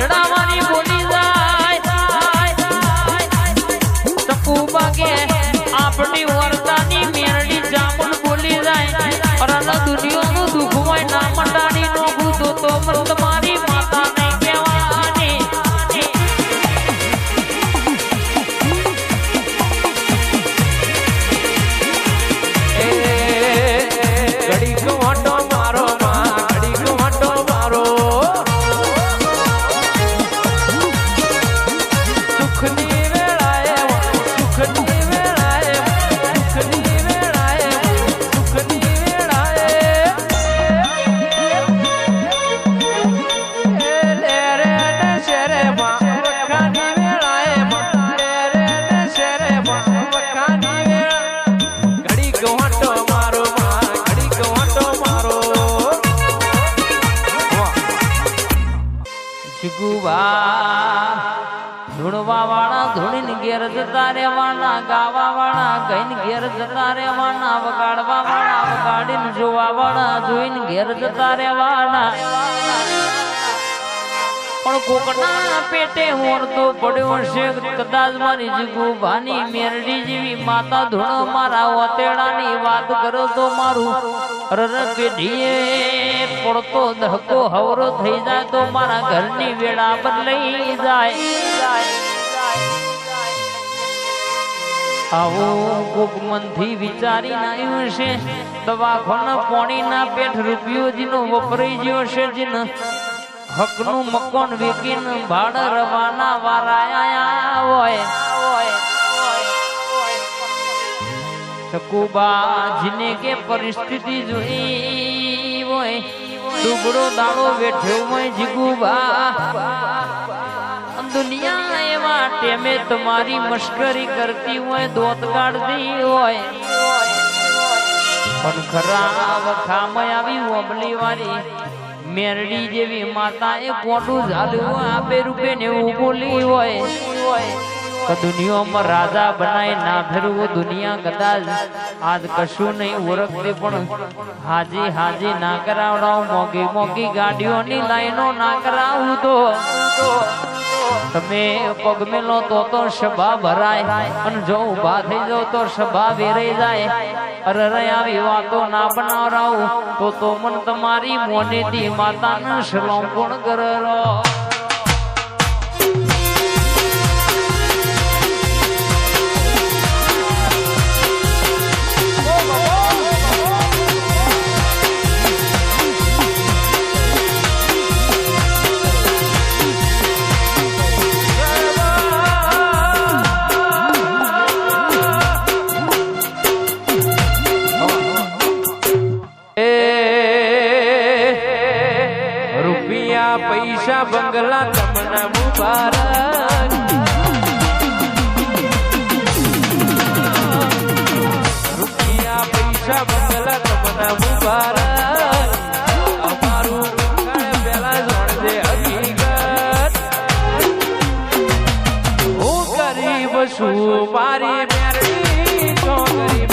પીઠડાવાની બોલી જાય ટકુબા કે આપણી વર્તાની મેરડી જામુન બોલી જાય અરન દુનિયાનું દુઃખ હોય ના મંડાણી નો ગુદો તો મત તમારી માતા નહીં કહેવાની ઘડી કવાટો મારો માં ઘડી કવાટો મારો સુખની વેળાએ સુખની વેળાએ સુખની વેળાએ સુખની વેળાએ લે રે ને શેરે માં વખાની વેળાએ લે રે ને શેરે માં વખાની વેળા ઘડી કવાટો મારો માં ઘડી કવાટો મારો જીગુબા ધૂણવા વાળા ધૂણીને ઘેર જતા રહેવાના ગાવા વાળા ગઈને ઘેર જતા રહેવાના વગાડવા વાળા વગાડીને જોવા વાળા જોઈને ઘેર જતા રહેવાના પણ કોકના પેટે હોરતો પડ્યો છે કદાચ મારી જીગુભાની મેરડી જેવી માતા ધૂણો મારા ઓતેડાની વાત કરો તો મારું રર પેઢીએ પડતો ધક્કો હવરો થઈ જાય તો મારા ઘરની વેળા બદલાઈ જાય આવું કોક મનથી વિચારી નાખ્યું છે દવાખાના પોણીના પેઠ રૂપિયો જીનો વપરાઈ ગયો છે જીને હકનું મકોન વેકીને ભાડ રવાના વારાયા હોય ટકુબા જીને કે પરિસ્થિતિ જોઈ હોય દુબળો દાડો બેઠ્યો હોય જીગુબા દુનિયા એવા ટેમે તમારી મશ્કરી કરતી હોય દોત કાઢતી હોય પણ ખરા વખામાં આવી ઓબલી વાળી મેરડી જેવી માતા એ કોટું ઝાલ્યું આપે રૂપે ને એવું બોલી હોય કે દુનિયામાં રાજા બનાય ના ફેરવું દુનિયા કદાચ આજ કશું નહીં ઓળખતી પણ હાજી હાજી ના કરાવડાવ મોગી મોગી ગાડીઓની લાઈનો ના કરાવું તો તમે પગ મેલો તો સભા ભરાય અને જો ઉભા થઈ જાવ તો સભા વેરાઈ જાય અરે આવી વાતો ના બનાવરાવું તો મન તમારી મોનેથી માતાને સલામ કોણ કરો પૈસા બંગલા તમને મુબારક રૂપિયા પૈસા બંગલા તમને મુબારક અમારું પેલા જોડે હકીકત હું ગરીબ છું મારી મેરડી તો ગરીબ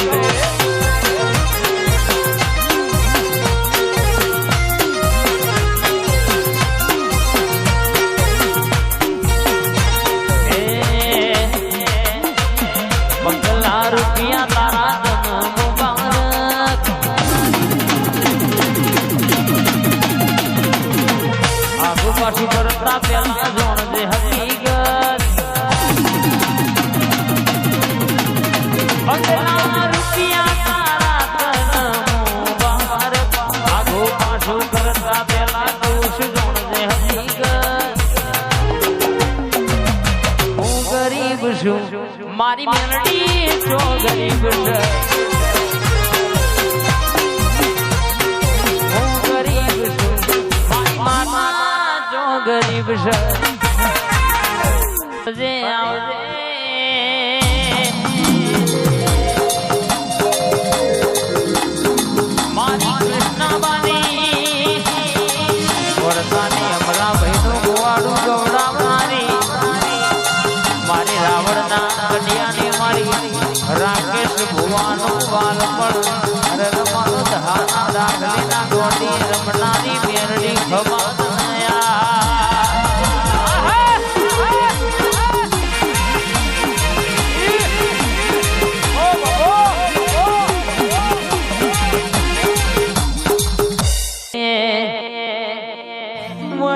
રૂપિયા તારા તન મુબારક આગુ પાછું કરતા પેલા જોણ દે હકીકત રૂપિયા તારા તન મુબારક આગુ પાછું કરતા પેલા દોષ જોણ દે હકીકત હું ગરીબ છું મારી મેલડી જો ગરીબ છે હું ગરીબ છું મારી માતા જો ગરીબ છે જે આવજે મારી કૃષ્ણબાની વરસાની અમરા ભાઈનું ગોવાડું ગવડાવનારી મારી રાવણના કડિયાની મારી રાકેશ ભુવાનું બાલપણ રમવાનો દહાના દાખલીના ગોડી રમનારી મેરડી ખબર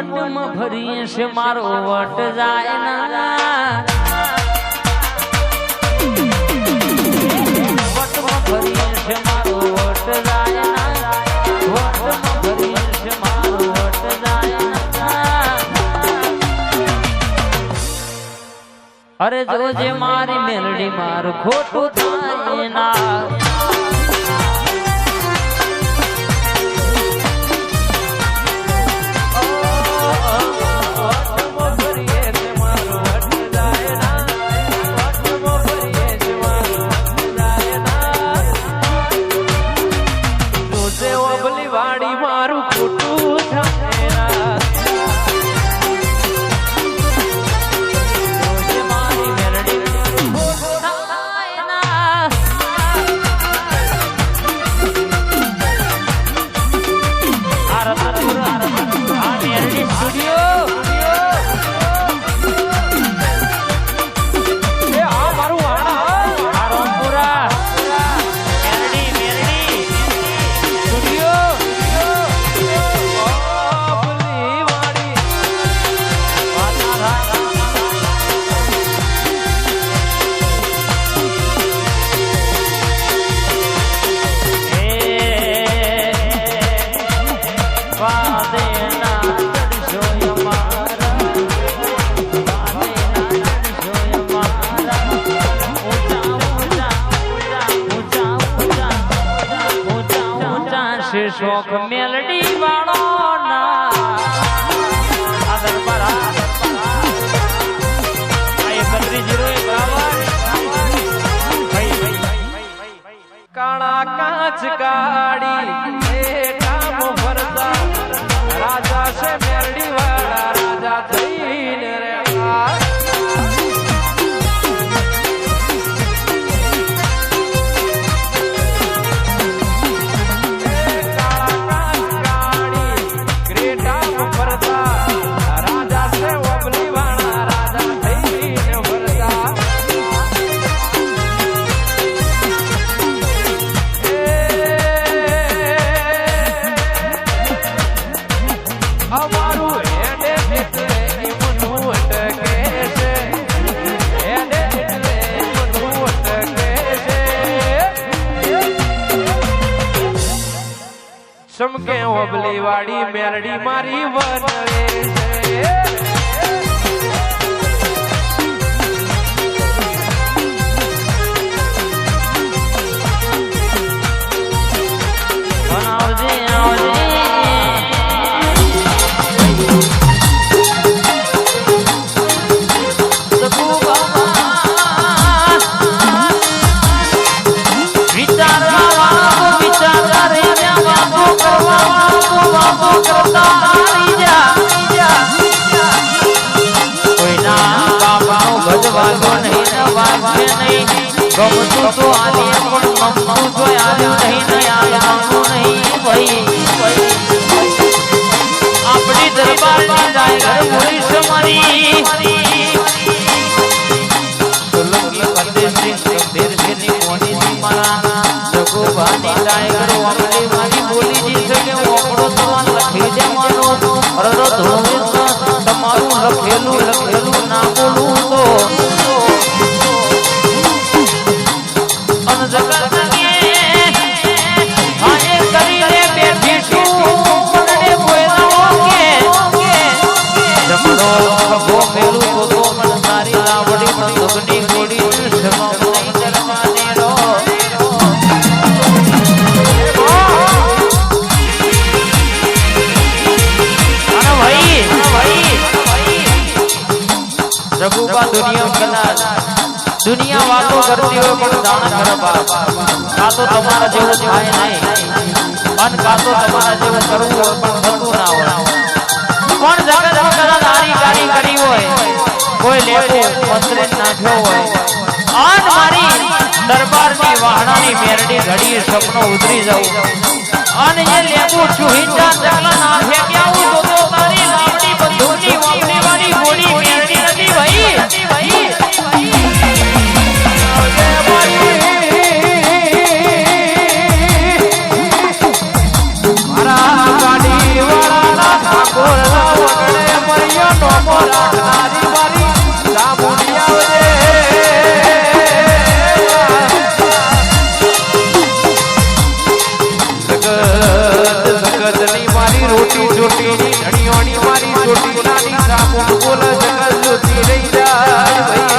વટમાં ભરીએ છે મારો વટ જાય ના વટમાં ભરીએ છે મારો વટ જાય ના વટમાં ભરીએ છે મારો વટ જાય ના અરે જોજે મારી મેલડી મારું ખોટું થાય ના શોખ મેલડી વાળો ના આદર પર આ 3101 કાળા કાચ કાડી કામ ભરતા રાજા છે મેલડી વાળા રાજા થઈને રે સમકે ઓબલી વાડી મેલડી મારી વનવે છે આવજે આવજે ગમતું તો આલે પણ ગમતું તો આલે નહીં ને આલવાનું નહીં ભાઈ આપણી દરબારની ડાયર બોલી સમારી સોલંકી પરદેશી ગંભીરસિંહની મોની મારા જગોબાની ડાયર આપણી મારી બોલી જી છે કે ઓકડો તમાર લખી દેવાનો અરરો ધોવિત તમારું લખેલું ના બોલું તો દુનિયા વાતો કરતી હોય પણ જાણ કરે બાપ કા તો તમારા જેવું થાય નહીં અને કા તો તમારા જેવું કરવું હોય પણ થતું ના હોય કોણ જગતમાં કદાચ નારી કારી કરી હોય કોઈ લેખો મંત્રી નાખ્યો હોય આજ મારી દરબારની વાહણાની મેરડી ઘડી સપનો ઉતરી જવું અને એ લેબુ છુહિતા ચકલા ના ફેંક્યા હું તો તારી લાવડી બંધુની વાપરી વાળી ગોળી મેરડી નથી ભાઈ મારા ગાડી વાળા ના ઠાકોર ઓળખી જોટીની ધણીઓની મારી જોટી નાની સામું બોલ જગત જોતી રહી જાય